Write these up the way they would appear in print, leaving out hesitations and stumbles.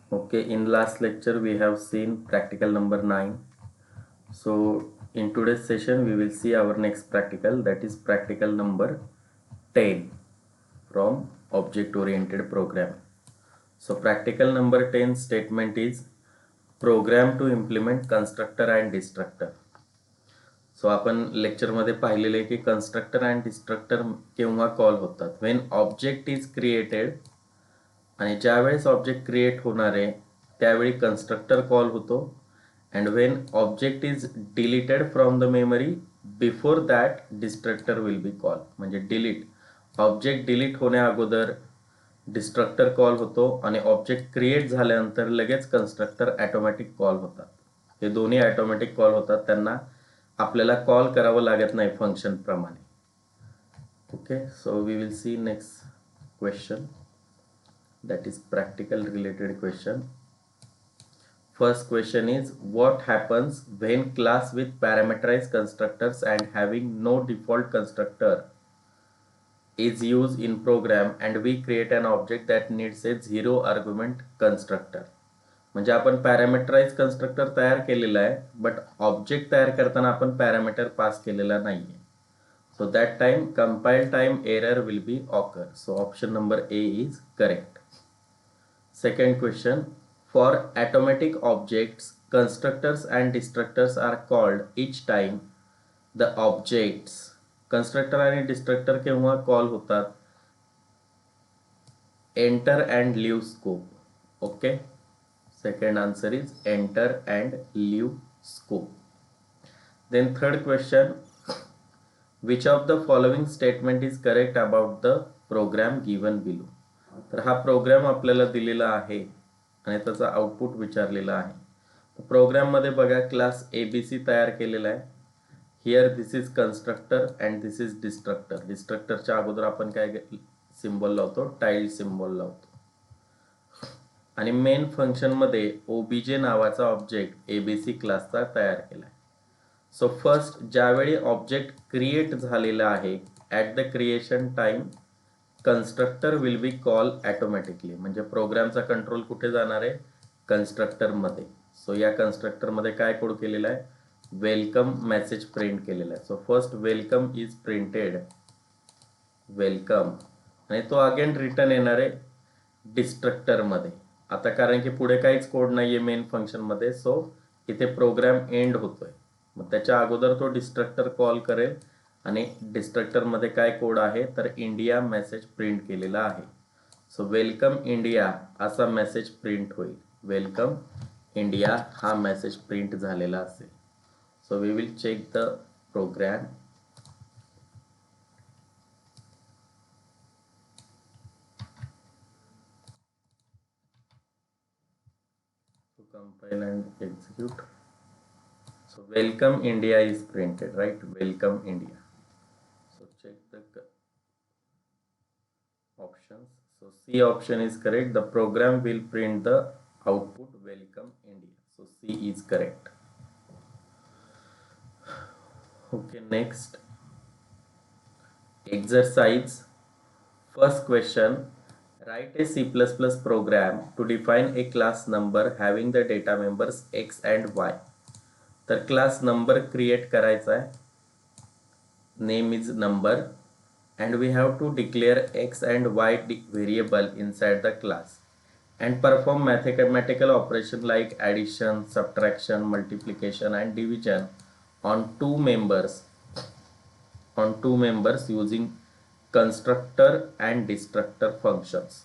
Okay, in last lecture we have seen practical number 9. So in today's session we will see our next practical, that is practical number 10 from object oriented programming. So practical number 10 statement is program to implement constructor and destructor. So आपण लेक्चरमध्ये पाहिलेले की constructor and destructor केव्हा call होतात, when object is created, आणि ज्यावेळेस object create होणार आहे त्यावेळी कन्स्ट्रक्टर कॉल होतो, and when object is deleted from the memory before that destructor will be call. म्हणजे डिलीट ऑब्जेक्ट डिलीट होण्या अगोदर डिस्ट्रक्टर कॉल होतो आणि ऑब्जेक्ट क्रिएट झाल्यानंतर लगेच कन्स्ट्रक्टर ॲटोमॅटिक कॉल होतात. हे दोन्ही ॲटोमॅटिक कॉल होतात, त्यांना आपल्याला कॉल करावं लागत नाही फंक्शन प्रमाणे. Okay, so we will see next question, that is practical related question. First question is, what happens when class with parameterized constructors and having no default constructor is used in program and we create an object that needs a zero argument constructor. म्हणजे आपण पॅरामीटराइज constructor तयार केलेला आहे, but object तयार करताना आपण parameter pass केलेला नाहीये. So that time compile time error will be occur. So option number A is correct. Second question, for automatic objects, constructors and destructors are called each time the objects. Constructor आणि destructor केव्हा call होतात? Enter and leave scope. Okay. Second answer is enter and leave scope. Then third question, which of the following statement is correct about the program given below? तर हा programme आपल्याला दिलेला आहे आणि त्याचा आउटपुट विचारलेला आहे. प्रोग्राम मध्ये बघा, क्लास ABC तयार केलेला आहे. Here this is constructor and this is destructor. डिस्ट्रक्टरच्या अगोदर आपण काय सिम्बॉल लावतो? टाइल सिम्बॉल लावतो. आणि मेन फंक्शन मध्ये ओबीजे नावाचा ऑब्जेक्ट एबीसी क्लासचा तयार केलाय. सो फर्स्ट, ज्यावेळी ऑब्जेक्ट क्रिएट झालेला आहे at the creation time constructor will be call automatically. म्हणजे प्रोग्रामचा कंट्रोल कुठे जाणार आहे? कन्स्ट्रक्टर मध्ये. सो या कन्स्ट्रक्टर मध्ये काय कोड केलेला आहे? वेलकम मेसेज प्रिंट केलेला आहे. So first welcome is printed, welcome, आणि तो अगेन रिटर्न येणार आहे डिस्ट्रक्टर मध्ये. आता कारण की पुढे काहीच कोड नाहीये मेन फंक्शन मध्ये, सो इथे प्रोग्राम एंड होतोय. मग त्याच्या अगोदर तो डिस्ट्रक्टर कॉल करेल आणि डिस्ट्रक्टर मध्ये काय कोड आहे तर इंडिया मेसेज प्रिंट केलेला आहे. सो वेलकम इंडिया असा मेसेज प्रिंट होईल. वेलकम इंडिया हा मेसेज प्रिंट झालेला असेल. So we will check the program. Compile and execute. So welcome India is printed, right? Welcome India. So check the options. So C option is correct. The program will print the output welcome India. So C is correct. Okay, next exercise. First question, write a C++ program to define a class number having the data members x and y. तर class number create करायचा आहे, name is number, and we have to declare x and y variable inside the class and perform mathematical operation like addition, subtraction, multiplication and division on two members using constructor and destructor functions.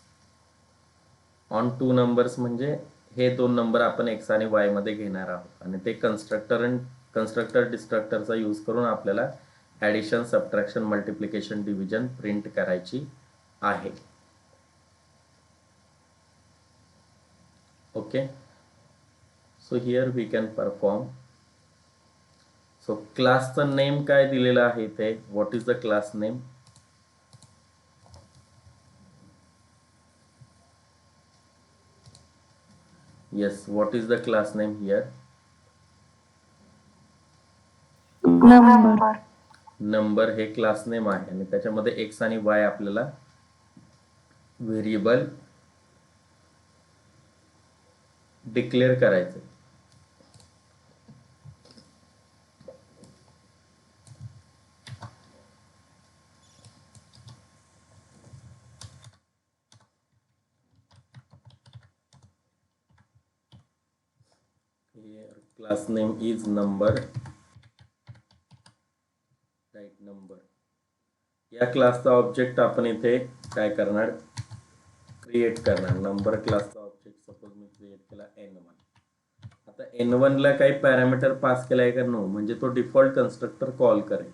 On two numbers म्हणजे हे दोन number आपण x आणि Y मध्ये घेणार आहोत आणि ते कन्स्ट्रक्टर डिस्ट्रक्टरचा यूज करून आपल्याला addition, subtraction, multiplication, division print करायची आहे. Okay, so here we can perform. So क्लासचं नेम काय दिलेलं आहे इथे? What is the class name? Yes, what is the class name here? Number. Number हे क्लास नेम आहे आणि त्याच्यामध्ये एक्स आणि वाय आपल्याला व्हेरिएबल डिक्लेअर करायचं. Here class name is number, right number. या क्लासचा ऑब्जेक्ट आपण इथे काय करणार, क्रिएट करणार. नंबर क्लासचा ऑब्जेक्ट सपोज मी क्रिएट केला n1. आता n1 ला काही पॅरामीटर पास केलाय का नो, म्हणजे तो डिफॉल्ट कन्स्ट्रक्टर कॉल करेल.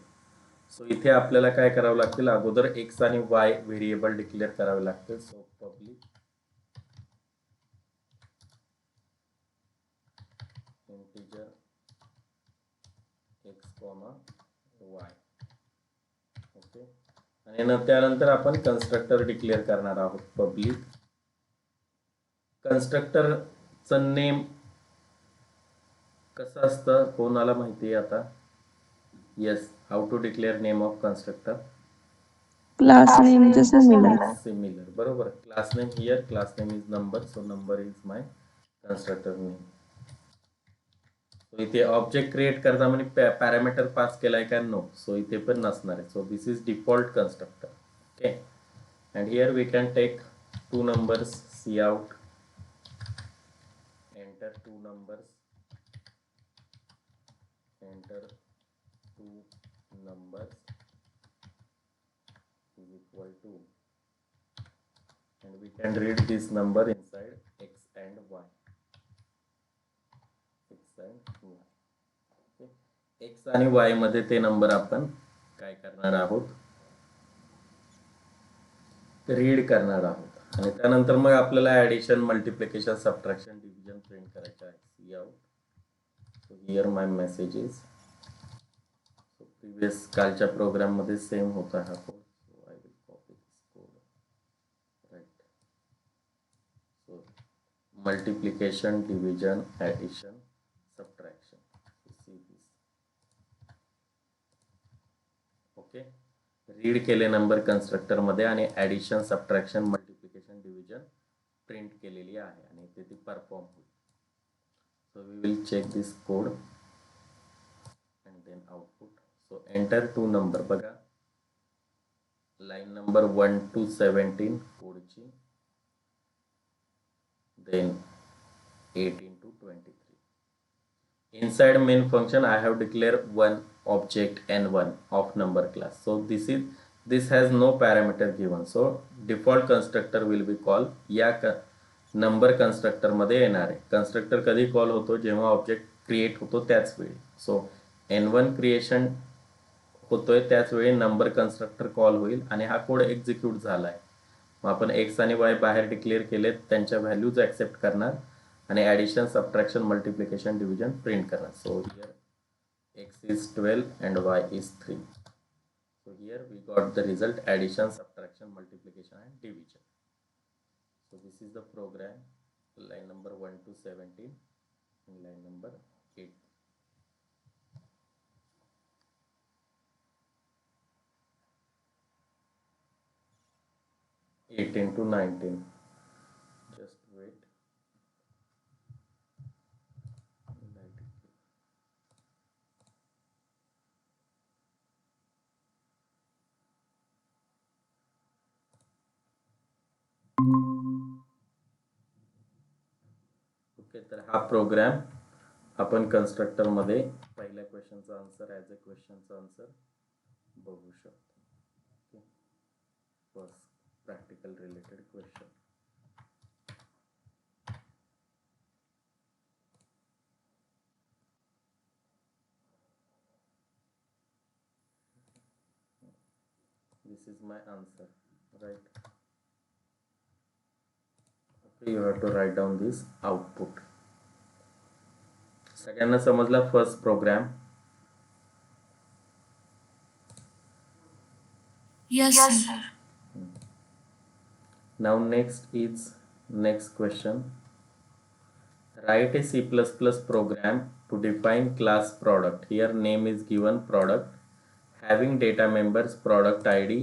सो इथे आपल्याला काय करावं लागतील, अगोदर x आणि y व्हेरिएबल डिक्लेअर करावे लागतील. So public integer x, y. Okay, आणि त्यानंतर आपण कन्स्ट्रक्टर डिक्लेअर करणार आहोत. पब्लिक कन्स्ट्रक्टरचं नेम कसं असतं कोणाला माहिती आहे आता? Yes, how to declare name of constructor? Class name similar. Similar, बरोबर. Class name here, class name is number, so number is my constructor name. So इथे ऑब्जेक्ट क्रिएट करता म्हणजे पॅरामीटर पास केलाय का नो, सो इथे पण नसणार आहे. So this is default constructor. Okay, and here we can take two numbers, C out, enter two numbers, enter two numbers is equal to, and we can read this number inside x and y. x and y. Okay. x आणि y मध्ये ते number आपण काय करणार आहोत, read करणार आहोत. आणि त्यानंतर मग आपल्याला addition, multiplication, subtraction, division print करायचं आहे. C out. So here my message is, so previous कालच्या प्रोग्राम मध्ये सेम होता हा code. So I will copy this code, right? So multiplication, division, addition, subtraction. You see this. Okay, read केले number constructor मध्ये आणि addition, subtraction, multiplication, division print केलेली आहे आणि ते ती परफॉर्म होईल. So we will check this code and then output. So enter two number, बघा line number 1 to 17 कोडची, then 18 to 23. Inside main function I have declared one object n1 of number class. So this has no parameter given. So default constructor will be called. या number constructor मध्ये येणार आहे. Constructor कधी call होतो, जेव्हा object create होतो त्याच वेळी. सो n1 क्रिएशन होतोय त्याच वेळी नंबर कन्स्ट्रक्टर कॉल होईल आणि हा कोड एक्झिक्यूट झाला आहे. मग आपण x आणि y बाहेर डिक्लेअर केलेत, त्यांच्या व्हॅल्यूज ऍक्सेप्ट करणार आणि addition, subtraction, multiplication, division print करणार. So here x is 12 and y is 3. So here we got the result, addition, subtraction, multiplication and division. So this is the program, line number 1 to 17 and line number 8. (18 to 19). Just wait. Okay, तर हा programme आपण constructor मध्ये पहिल्या क्वेश्चनचा answer as a क्वेश्चनचा answer बघू शकतो. First practical related question. This is my answer, right? Okay, you have to write down this output. सगळ्यांना समजला first program? Yes, sir. Now next question. Write a C++ program to define class product. Here name is given product, having data members, product ID,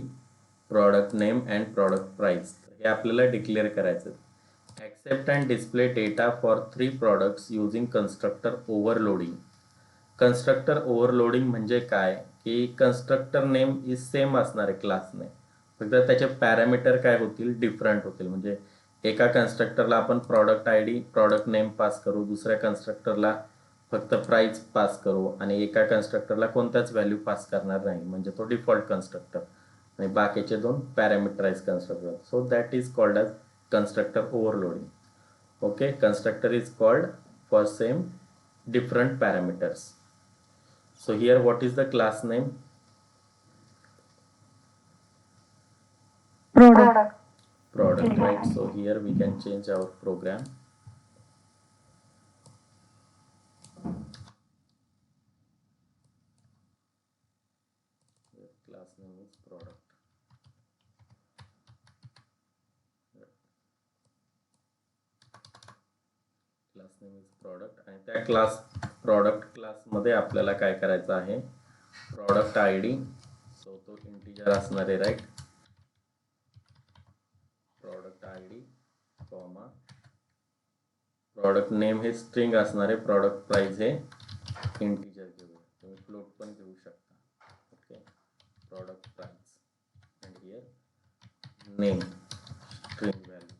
product name and product price. हे आपल्याला declare करायचं. accept and display data for 3 products using constructor overloading. Constructor overloading म्हणजे काय की constructor name is same असणार आहे class name, फक्त त्याचे पॅरामीटर काय होतील, डिफरंट होतील. म्हणजे एका कन्स्ट्रक्टरला आपण product I D product name pass करू, दुसऱ्या कन्स्ट्रक्टरला फक्त प्राइस पास करू आणि एका कन्स्ट्रक्टरला कोणत्याच व्हॅल्यू पास करणार नाही, म्हणजे तो डिफॉल्ट कन्स्ट्रक्टर, आणि बाकीचे 2 parameterize constructor. So that is called as constructor overloading. Okay, constructor is called for same different parameters. So here what is the class name? Product, right? So here we can change our program. Here class name is product. Class name is product आणि त्या class product क्लासमध्ये आपल्याला काय करायचं आहे, product I D, so तो integer असणार आहे, right. Product I D comma product name हे स्ट्रिंग असणार आहे, प्रॉडक्ट प्राइस हे इंटिजर घेऊया, तुम्ही फ्लोट पण घेऊ शकता. Okay, product price and here name string value.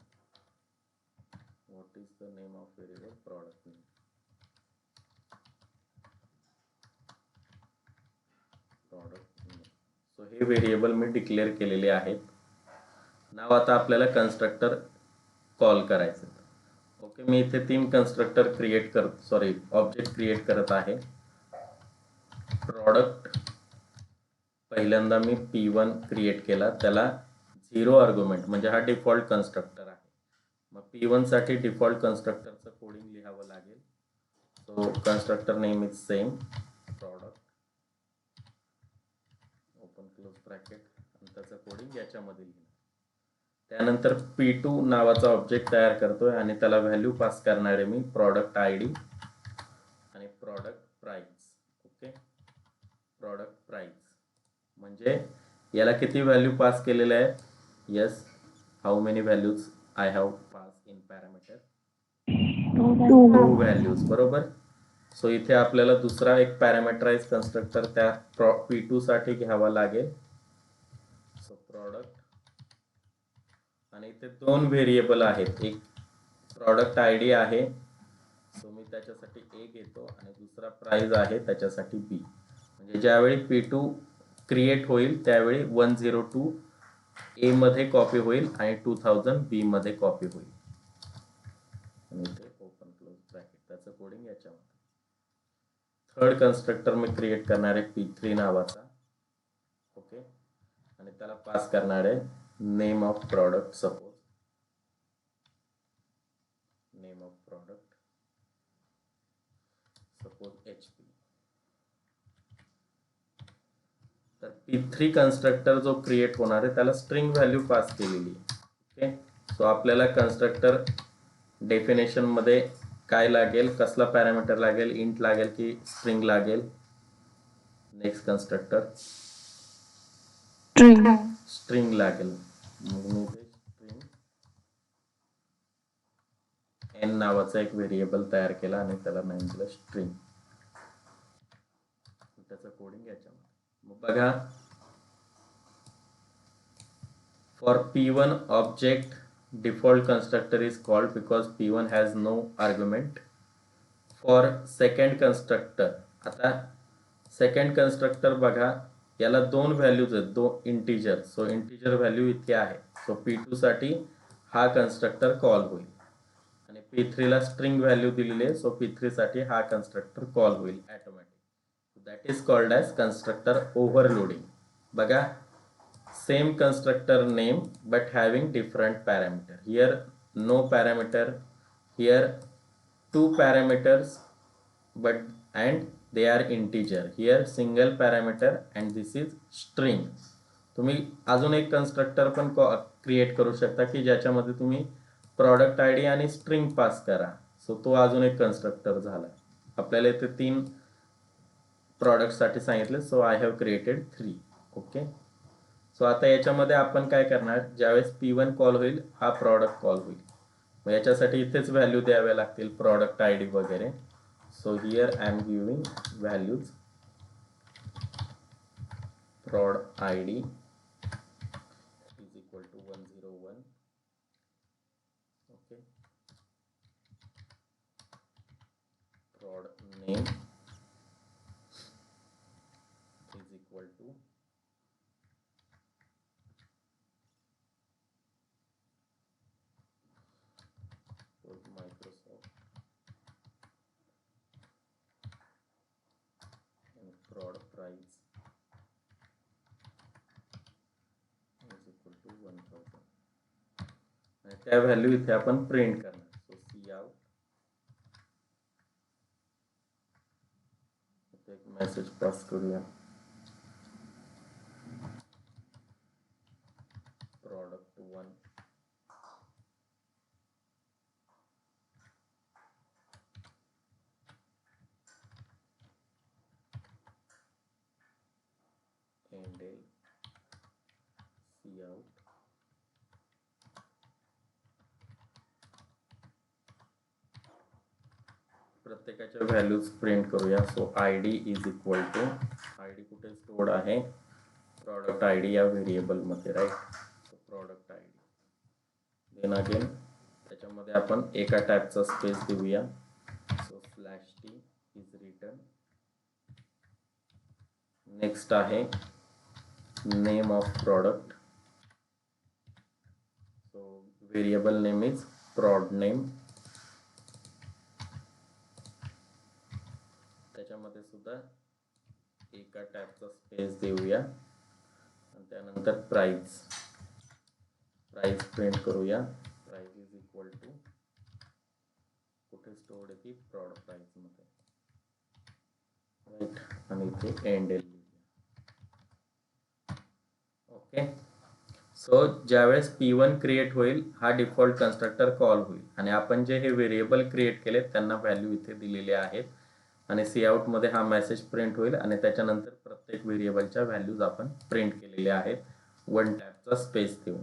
what is the name of variable? Product name. Product name. So हे व्हेरिएबल मी डिक्लेअर केलेले आहेत. नाव आता आपल्याला कन्स्ट्रक्टर कॉल करायचं. ओके, मी इथे 3 कन्स्ट्रक्टर ऑब्जेक्ट क्रिएट करत आहे. प्रॉडक्ट पहिल्यांदा मी P1 क्रिएट केला, त्याला 0 आर्ग्युमेंट म्हणजे हा डिफॉल्ट कन्स्ट्रक्टर आहे. मग P1 साठी डिफॉल्ट कन्स्ट्रक्टरचं कोडिंग लिहावं लागेल. So constructor name is same product, open close bracket, आणि त्याचं कोडिंग याच्यामध्ये लिहिणार. त्यानंतर P2 नावाचा ऑब्जेक्ट तयार करतोय आणि त्याला व्हॅल्यू पास करणार आहे मी प्रॉडक्ट आय डी आणि product price. Okay, product price म्हणजे याला किती व्हॅल्यू पास केलेले आहेत? Yes, how many values I have pass in parameter? 2 values, बरोबर. सो इथे आपल्याला दुसरा एक पॅरामीटराइज कन्स्ट्रक्टर त्या P2 साठी घ्यावा लागेल. सो प्रॉडक्ट, आणि इथे 2 व्हेरिएबल आहेत, एक प्रॉडक्ट आय डी आहे, सो मी त्याच्यासाठी A घेतो, आणि दुसरा प्राइस आहे त्याच्यासाठी B. म्हणजे ज्यावेळी P2 क्रिएट होईल त्यावेळी 102 A मध्ये कॉपी होईल आणि 2000 B मध्ये कॉपी होईल. आणि इथे ओपन क्लोज ब्रॅकेट, त्याचं कोडिंग याच्यामध्ये. थर्ड कन्स्ट्रक्टर मी क्रिएट करणार आहे P3 नावाचा. ओके, आणि त्याला पास करणार आहे name of product, suppose name of product suppose HP. तर P3 कन्स्ट्रक्टर जो क्रिएट होणार आहे त्याला स्ट्रिंग व्हॅल्यू पास केलेली आहे. ओके, सो आपल्याला कन्स्ट्रक्टर डेफिनेशन मध्ये काय लागेल, कसला पॅरामीटर लागेल, इंट लागेल की स्ट्रिंग लागेल? नेक्स्ट कन्स्ट्रक्टर स्ट्रिंग लागेल. मग मी स्ट्रिंग n नावाचा एक व्हेरिएबल तयार केला आणि त्याला नाव दिलं स्ट्रिंग. त्याचं कोडिंग याच्यामध्ये. मग बघा, for P1 object default constructor is called because P1 has no argument. For second constructor, आता सेकंड कन्स्ट्रक्टर बघा, याला 2 व्हॅल्यूज आहेत, 2 इंटिजर. सो इंटिजर व्हॅल्यू इथे आहे. सो P2 साठी हा कन्स्ट्रक्टर कॉल होईल, आणि P3 ला स्ट्रिंग व्हॅल्यू दिलेली आहे, सो P3 साठी हा कन्स्ट्रक्टर कॉल होईल automatic. That is called as constructor overloading. बघा, same constructor name but having different parameter. Here no parameter, here 2 parameters but and they are integer. Here single parameter and this is string. तुम्ही अजून एक constructor पण create करू शकता की ज्याच्यामध्ये तुम्ही प्रॉडक्ट आय डी आणि स्ट्रिंग पास करा. सो तो अजून एक कन्स्ट्रक्टर झाला. आपल्याला इथे 3 प्रॉडक्ट साठी सांगितले, so I have created 3. Okay, so आता याच्यामध्ये आपण काय करणार, ज्यावेळेस P1 कॉल होईल हा प्रॉडक्ट कॉल होईल. मग याच्यासाठी इथेच व्हॅल्यू द्याव्या लागतील, प्रॉडक्ट आय डी वगैरे. So here I am giving values prod id is equal to 101. Okay, prod name is equal to Microsoft, and prod price is equal to 1000. आणि त्या व्हॅल्यू इथे आपण प्रिंट करणार. सो सी आउट, इथे एक message pass करूया, product 1 endl cout, प्रत्येकाच्या values print करूया. So I D is equal to, I D कुठे स्टोर्ड आहे, प्रॉडक्ट आय डी या व्हेरिएबलमध्ये, right. So product I D, then again त्याच्यामध्ये आपण एका टॅबचा स्पेस देऊया. So /t is return. Next आहे name of product. So variable name is prod name. त्याच्यामध्ये सुद्धा एका टॅबचा स्पेस देऊया आणि त्यानंतर प्राइस प्रिंट करूया. प्राइस इज इक्वल टू, कुठे स्टोर्ड आहे ती, प्रॉड प्राइस मध्ये, राईट. आणि इथे एंडेल लिहूया. ओके. सो ज्यावेळेस P1 क्रिएट होईल, हा डिफॉल्ट कन्स्ट्रक्टर कॉल होईल आणि आपण जे हे व्हेरिएबल क्रिएट केले त्यांना व्हॅल्यू इथे दिलेले आहेत. आणि सी आउट मध्ये हा मेसेज प्रिंट होईल आणि त्याच्यानंतर प्रत्येक व्हेरिएबलच्या व्हॅल्यूज आपण प्रिंट केलेल्या आहेत वन टॅबचा स्पेस देऊन.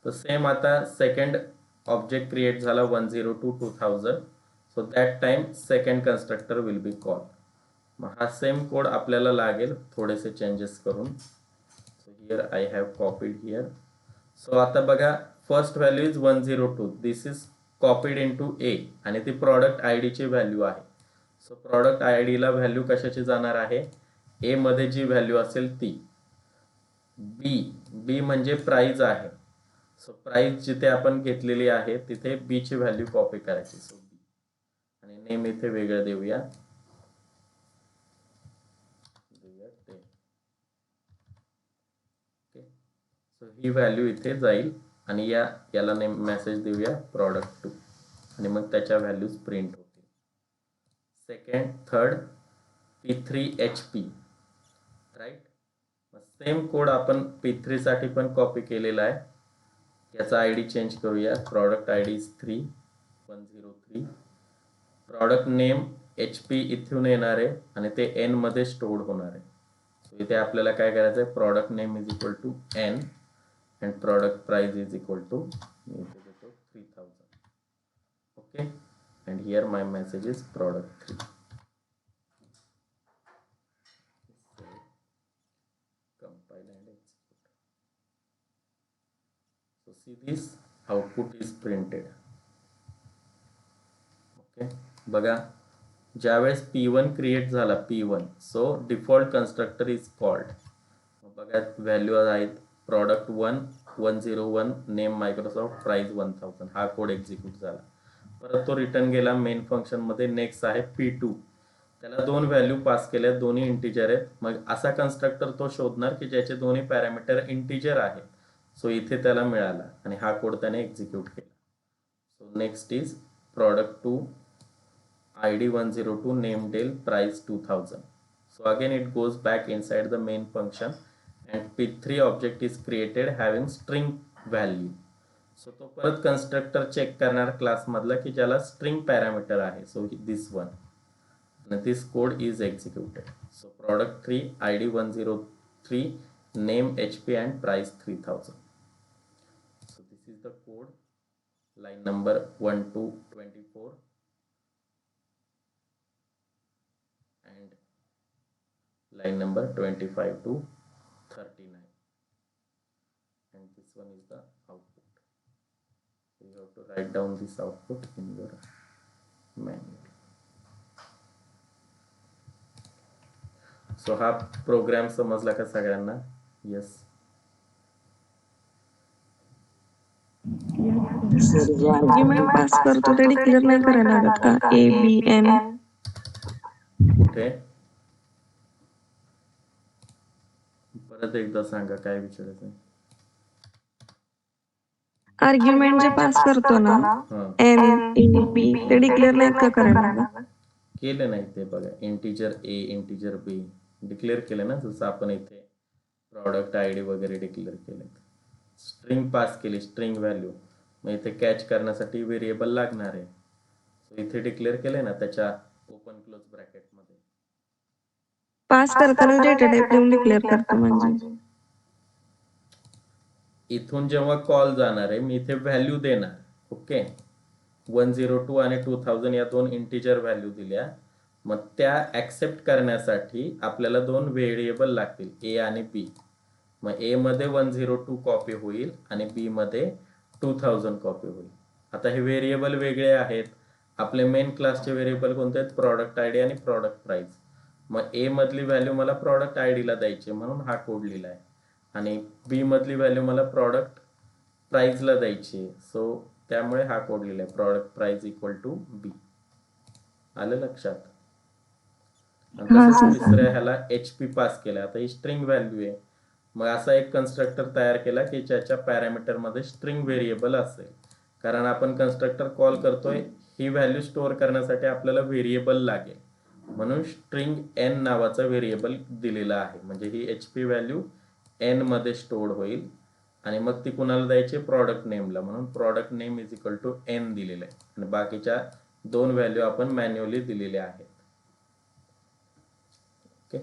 तर सेम आता सेकंड ऑब्जेक्ट क्रिएट झाला 102 2000. So that time second constructor will be call. मग हा सेम कोड आपल्याला लागेल थोडेसे चेंजेस करून. So here I have copied here. So आता बघा, first value is 102. This is copied into a आणि ती प्रॉडक्ट आय डी ची व्हॅल्यू आहे. सो प्रॉडक्ट आय डी ला व्हॅल्यू कशाची जाणार आहे, ए मध्ये जी व्हॅल्यू असेल ती. बी म्हणजे प्राइस आहे. सो प्राइस जिथे आपण घेतलेली आहे तिथे बी ची व्हॅल्यू कॉपी करायची. सो बी, आणि नेम इथे वेगळं देऊया ते. ओके. सो ही व्हॅल्यू इथे जाईल आणि याला नेम मेसेज देऊया प्रॉडक्ट 2 आणि मग त्याच्या व्हॅल्यूज प्रिंट होतील. Second, third P3HP, right. Same code आपण P3 साठी पण कॉपी केलेला आहे. याचा आय डी चेंज करूया. Product I D is 3103. Product name HP इथून येणार आहे आणि ते N मध्ये स्टोर्ड होणार आहे. सो इथे आपल्याला काय करायचं आहे, product name is equal to N and product price is equal to, मी इथे देतो 3000. Okay. and here my message is product 3. So, compile and execute. So see, this output is printed. Okay, बघा, ज्यावेळेस P1 क्रिएट झाला, P1, so default constructor is called. बघा value आहेत product 1 101, name Microsoft, price 1000. हा code execute झाला. परत तो return गेला मेन फंक्शन मध्ये. नेक्स्ट आहे P2, त्याला दोन व्हॅल्यू पास केल्या, दोन्ही इंटिजर आहेत. मग असा कन्स्ट्रक्टर तो शोधणार की ज्याचे दोन्ही पॅरामीटर इंटिजर आहेत. सो इथे त्याला मिळाला आणि हा कोड त्याने एक्झिक्यूट केला. So next is product 2 ID 102, name Dale, price 2000. So again it goes back inside the main function and P3 object is created having string value. So तो परत constructor check करणार क्लास मधला की ज्याला string parameter आहे. So this one, and this code is executed. So product 3 ID 103, name HP and price 3000. So this is the code line number 1 to 24 and line number 25 to 39, and this one is the output. So you have to write down this output in your manual. So हा programme समजला का सगळ्यांना? Yes. Argument pass करतो ते declare नाही करायला लागत का? ABN कुठे? परत एकदा सांगा काय विचारायचं. आर्ग्युमेंट जे पास करतो ना NAP ते डिक्लेअर नाहीत का करायला लागत? केलं नाही ते बघा. Integer A integer B declare केलं ना, जसं आपण इथे प्रॉडक्ट ID वगैरे डिक्लेअर केले. स्ट्रिंग पास केली, स्ट्रिंग व्हॅल्यू, मग इथे कॅच करण्यासाठी व्हेरिएबल लागणार आहे. सो इथे डिक्लेअर केले ना त्याच्या ओपन क्लोज ब्रॅकेट मध्ये. पास करताना डेटा टाइप लिहून डिक्लेअर करतो म्हणजे इथून जेव्हा कॉल जाणार आहे मी इथे व्हॅल्यू देणार. ओके, 102 आणि 2000 या दोन इंटिजर व्हॅल्यू दिल्या. मग त्या ऍक्सेप्ट करण्यासाठी आपल्याला दोन व्हेरिएबल लागतील, ए आणि बी. मग ए मध्ये 102 कॉपी होईल आणि बी मध्ये 2000 कॉपी होईल. आता हे व्हेरिएबल वेगळे आहेत. आपले मेन क्लासचे व्हेरिएबल कोणते आहेत? प्रॉडक्ट आयडी आणि प्रॉडक्ट प्राइस. मग ए मधली व्हॅल्यू मला प्रॉडक्ट आयडीला द्यायची म्हणून हा कोड लिहिला आहे, आणि बी मधली व्हॅल्यू मला प्रॉडक्ट प्राइसला द्यायची. सो त्यामुळे हा कोड लिहिलाय, product price equal to b. आलं लक्षात? तसंच तिसऱ्या ह्याला HP पास केला. आता ही स्ट्रिंग व्हॅल्यू आहे. मग असा एक कन्स्ट्रक्टर तयार केला की ज्याच्या पॅरामीटर मध्ये स्ट्रिंग व्हेरिएबल असेल. कारण आपण कन्स्ट्रक्टर कॉल करतोय, ही व्हॅल्यू स्टोअर करण्यासाठी आपल्याला व्हेरिएबल लागेल, म्हणून स्ट्रिंग n नावाचा व्हेरिएबल दिलेला आहे. म्हणजे ही HP व्हॅल्यू n मध्ये स्टोअर होईल आणि मग ती कुणाला द्यायची? प्रॉडक्ट नेमला, म्हणून product name is equal to n दिलेलं आहे. आणि बाकीच्या दोन व्हॅल्यू आपण मॅन्युअली दिलेल्या आहेत. Okay,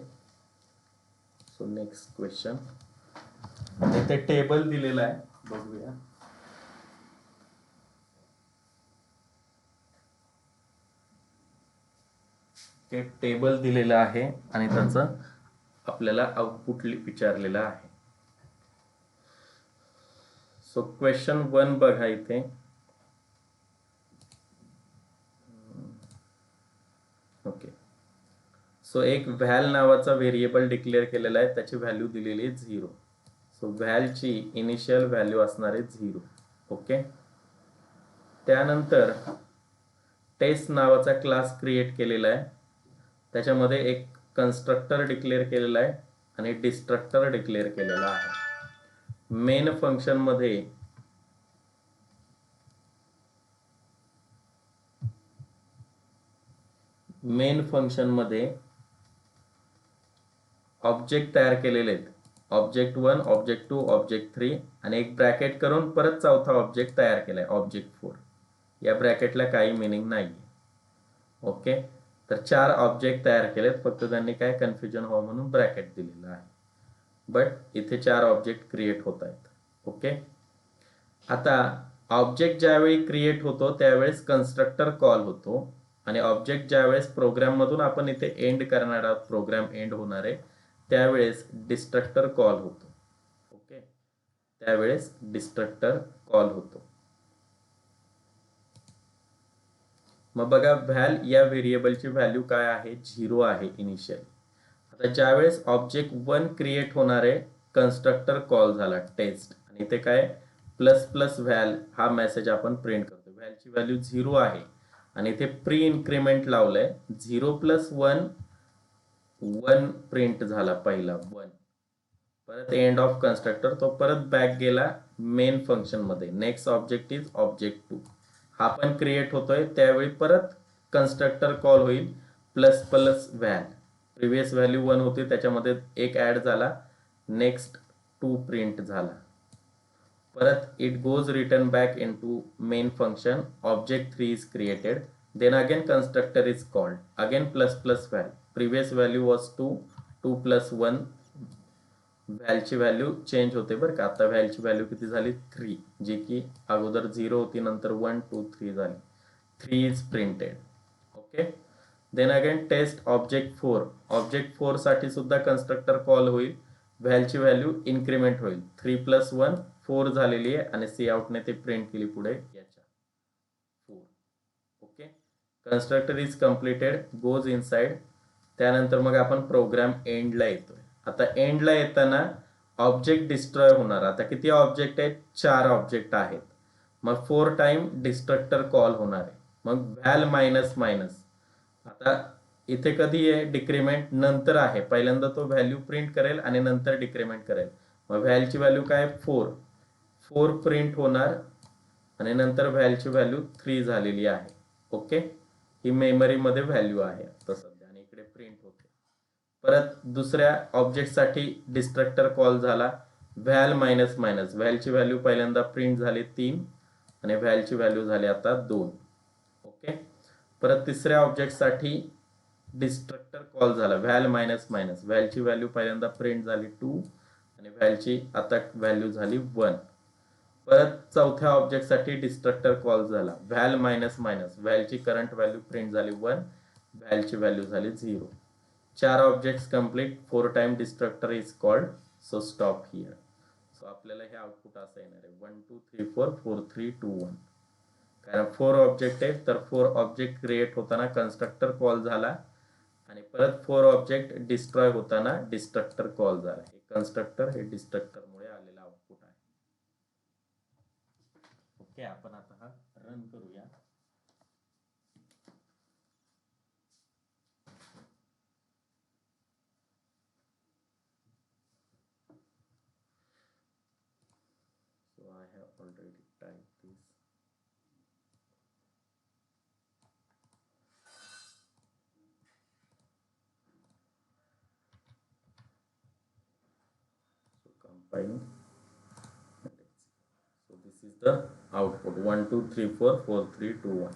so next question. इथे टेबल दिलेला आहे, बघूया. टेबल दिलेला आहे आणि त्याचं आपल्याला आउटपुट विचारलेलं आहे. सो क्वेश्चन 1 बघा इथे. ओके, सो एक व्हॅल नावाचा व्हेरिएबल डिक्लेअर केलेला आहे, त्याची व्हॅल्यू दिलेली आहे 0. सो व्हॅलची इनिशियल व्हॅल्यू असणार आहे 0. ओके, त्यानंतर टेस्ट नावाचा क्लास क्रिएट केलेला आहे, त्याच्यामध्ये एक कन्स्ट्रक्टर डिक्लेअर केलेला आहे आणि डिस्ट्रक्टर डिक्लेअर केलेला आहे. मेन फंक्शन मध्ये ऑब्जेक्ट तयार केलेले आहेत. ऑब्जेक्ट 1, ऑब्जेक्ट 2, ऑब्जेक्ट 3 आणि एक ब्रॅकेट करून परत चौथा ऑब्जेक्ट तयार केलाय, ऑब्जेक्ट 4. या ब्रॅकेटला काही मिनिंग नाही. ओके, तर 4 ऑब्जेक्ट तयार केलेत, फक्त त्यांनी काय कन्फ्युजन व्हावं म्हणून ब्रॅकेट दिलेलं आहे. बट इथे 4 ऑब्जेक्ट क्रिएट होत आहेत. ओके, आता ऑब्जेक्ट ज्यावेळी क्रिएट होतो त्यावेळेस कन्स्ट्रक्टर कॉल होतो, आणि ऑब्जेक्ट ज्यावेळेस प्रोग्राम मधून आपण इथे एंड करणार आहोत, प्रोग्राम एंड होणार आहे, त्यावेळेस डिस्ट्रक्टर कॉल होतो. ओके, त्यावेळेस डिस्ट्रक्टर कॉल होतो. मग बघा, व्हॅल या व्हेरिएबलची व्हॅल्यू काय आहे? 0 आहे इनिशियल. आता ज्यावेळेस ऑब्जेक्ट 1 क्रिएट होणार आहे, कन्स्ट्रक्टर कॉल झाला टेस्ट, आणि इथे काय प्लस प्लस व्हॅल हा मेसेज आपण प्रिंट करतो. व्हॅलची व्हॅल्यू 0 आहे आणि इथे प्री इन्क्रीमेंट लावलंय. 0 + 1 1 प्रिंट झाला, पहिला 1. परत एंड ऑफ कन्स्ट्रक्टर, तो परत बॅक गेला मेन फंक्शन मध्ये. नेक्स्ट ऑब्जेक्ट इज ऑब्जेक्ट 2, हा पण क्रिएट होतोय. त्यावेळी परत कन्स्ट्रक्टर कॉल होईल प्लस प्लस व्हॅल. प्रिव्हियस व्हॅल्यू 1 होती, त्याच्यामध्ये एक ऍड झाला, नेक्स्ट 2 प्रिंट झाला. परत it goes return back into main function. Object 3 is created, then again constructor is called, again plus plus value. Previous value was 2, 2 + 1 व्हॅलची value change होते बरं का. आता व्हॅलची व्हॅल्यू किती झाली 3, जी की अगोदर 0 होती, नंतर 1 2 3 झाली. 3 is printed. Okay. Then again test object 4. Object 4 साठी सुद्धा कन्स्ट्रक्टर कॉल होईल, व्हॅलची व्हॅल्यू इन्क्रीमेंट होईल. 3 + 1 4 झालेली आहे आणि सी आउटने ते प्रिंट केली पुढे याच्या 4. Okay. Constructor is completed, goes inside. त्यानंतर मग आपण प्रोग्राम एंडला येतोय. आता एंडला येताना ऑब्जेक्ट डिस्ट्रॉय होणार. आता किती ऑब्जेक्ट आहेत? 4 ऑब्जेक्ट आहेत. मग 4 टाइम डिस्ट्रक्टर कॉल होणार आहे. मग व्हॅल मायनस मायनस. आता इथे कधी आहे डिक्रीमेंट? नंतर आहे. पहिल्यांदा तो व्हॅल्यू प्रिंट करेल आणि नंतर डिक्रीमेंट करेल. मग व्हॅलची व्हॅल्यू काय? 4. 4 प्रिंट होणार आणि नंतर व्हॅलची व्हॅल्यू 3 झालेली आहे. ओके. ही मेमरीमध्ये व्हॅल्यू आहे आता सध्या आणि इकडे प्रिंट होते. परत दुसऱ्या ऑब्जेक्टसाठी डिस्ट्रक्टर कॉल झाला, व्हॅल मायनस मायनस. व्हॅलची व्हॅल्यू पहिल्यांदा प्रिंट झाली 3 आणि व्हॅलची व्हॅल्यू झाली आता 2. ओके. परत तिसऱ्या ऑब्जेक्टसाठी डिस्ट्रक्टर कॉल झाला, व्हॅल मायनस मायनस. व्हॅलची व्हॅल्यू पहिल्यांदा प्रिंट झाली 2 आणि व्हॅलची आता व्हॅल्यू झाली 1. परत चौथ्या ऑब्जेक्टसाठी डिस्ट्रक्टर कॉल झाला, व्हॅल मायनस मायनस. व्हॅलची करंट व्हॅल्यू प्रिंट झाली 1, व्हॅलची व्हॅल्यू झाली 0. 4 objects complete. 4 time destructor is called. So stop here. So आपल्याला हे आउटपुट असं येणार आहे 1 2 3 4 4 3 2 1. कारण 4 ऑब्जेक्ट आहे तर 4 ऑब्जेक्ट क्रिएट होताना कन्स्ट्रक्टर कॉल झाला आणि परत 4 ऑब्जेक्ट डिस्ट्रॉय होताना डिस्ट्रक्टर कॉल झाला. हे कन्स्ट्रक्टर हे डिस्ट्रक्टरमुळे आलेला आउटपुट आहे. ओके. आपण आता हा रन करूया. So I have already typed this. So compiling. So this is the output 1 2 3 4 4 3 2 1.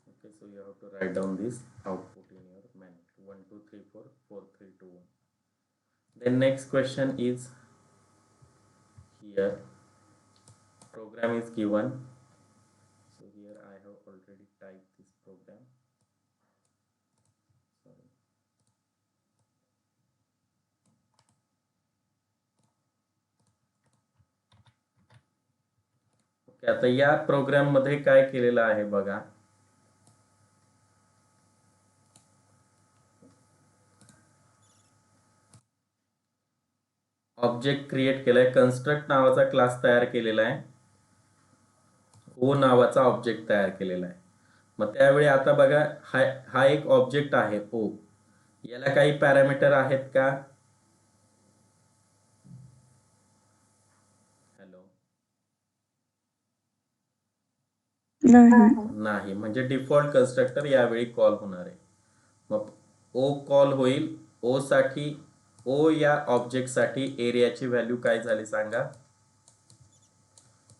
Okay, so you have to write down this output in your manual 1 2 3 4 4 3 2 1. Then next question is here. Program is given. So here I have already typed this program. Sorry. Okay. आता या programme मध्ये काय केलेलं आहे बघा. Object create केलाय, construct नावाचा class तयार केलेला आहे, ओ नावाचा ऑब्जेक्ट तयार केलेला आहे. मग त्यावेळी आता बघा हा एक ऑब्जेक्ट आहे ओ. याला काही पॅरामीटर आहेत का? हॅलो. नाही. म्हणजे डिफॉल्ट कन्स्ट्रक्टर यावेळी कॉल होणार आहे. मग ओ कॉल होईल. ओ साठी ओ या ऑब्जेक्ट साठी एरियाची व्हॅल्यू काय झाली सांगा?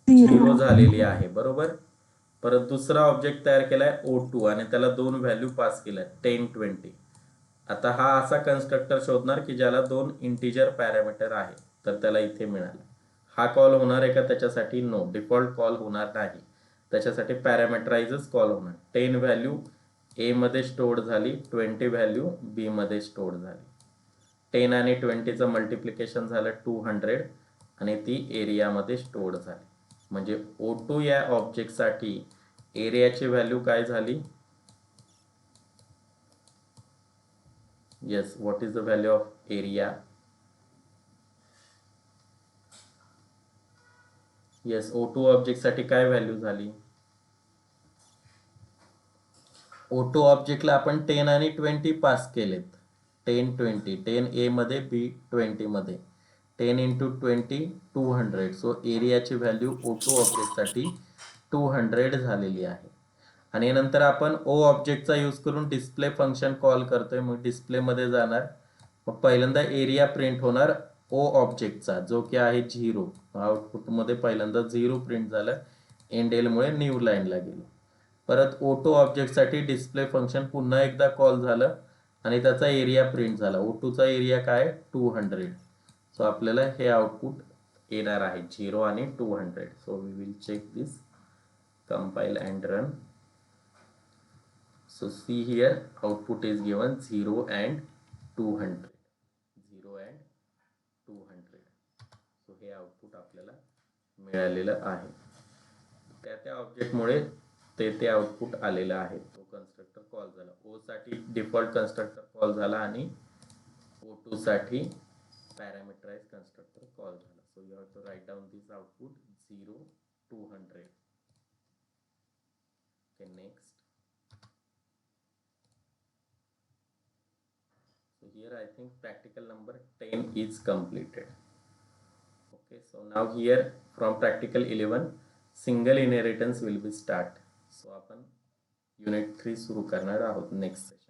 0 झालेली आहे. बरोबर. परत दुसरा ऑब्जेक्ट तयार केलाय O2 आणि त्याला 2 व्हॅल्यू पास केल्या 10 20. आता हा असा कन्स्ट्रक्टर शोधणार की ज्याला 2 इंटिजर पॅरामीटर आहे, तर त्याला इथे मिळाला. हा कॉल होणार आहे का त्याच्यासाठी? नो, डिफॉल्ट कॉल होणार नाही. त्याच्यासाठी पॅरामीटराइजच कॉल होणार. 10 व्हॅल्यू ए मध्ये स्टोअर झाली, 20 व्हॅल्यू बी मध्ये स्टोअर झाली. 10 आणि 20चं मल्टिप्लिकेशन झालं 200 आणि ती एरियामध्ये स्टोअर झाली. म्हणजे O2 या ऑब्जेक्टसाठी एरियाची व्हॅल्यू काय झाली? Yes, what is the value of area? Yes, O2 ऑब्जेक्टसाठी काय व्हॅल्यू झाली? O2 ऑब्जेक्टला आपण 10 आणि 20 पास केलेत. 10 20, 10 ए मध्ये, बी 20 मध्ये. 10 into 20 200. सो एरियाची व्हॅल्यू O2 ऑब्जेक्टसाठी 200 झालेली आहे. आणि नंतर आपण ओ ऑब्जेक्टचा यूज करून डिस्प्ले फंक्शन कॉल करतोय. मग डिस्प्ले मध्ये जाणार. मग पहिल्यांदा एरिया प्रिंट होणार ओ ऑब्जेक्टचा, जो की आहे 0. आउटपुट मध्ये पहिल्यांदा 0 प्रिंट झालं. एंड मुळे न्यू लाईनला गेलो. परत O2 ऑब्जेक्टसाठी डिस्प्ले फंक्शन पुन्हा एकदा कॉल झालं आणि त्याचा एरिया प्रिंट झाला. O2 चा एरिया काय 200. सो आपल्याला हे आउटपुट येणार आहे 0 आणि 200. So we will check this, compile and run. So see here, output is given 0 and 200. 0 and 200. So हे आउटपुट आपल्याला मिळालेलं आहे. त्या ऑब्जेक्टमुळे ते आउटपुट आलेलं आहे. तो कन्स्ट्रक्टर कॉल झाला. O साठी डिफॉल्ट कन्स्ट्रक्टर कॉल झाला आणि O2 साठी पॅरामीटराइज कन्स्ट्रक्टर कॉल झाला. So you have to write down this output 0, 200. Okay, next. So here I think practical number 10 is completed. Okay, so now here from practical 11 single inheritance will be start. So आपण unit 3 सुरू करणार आहोत next session.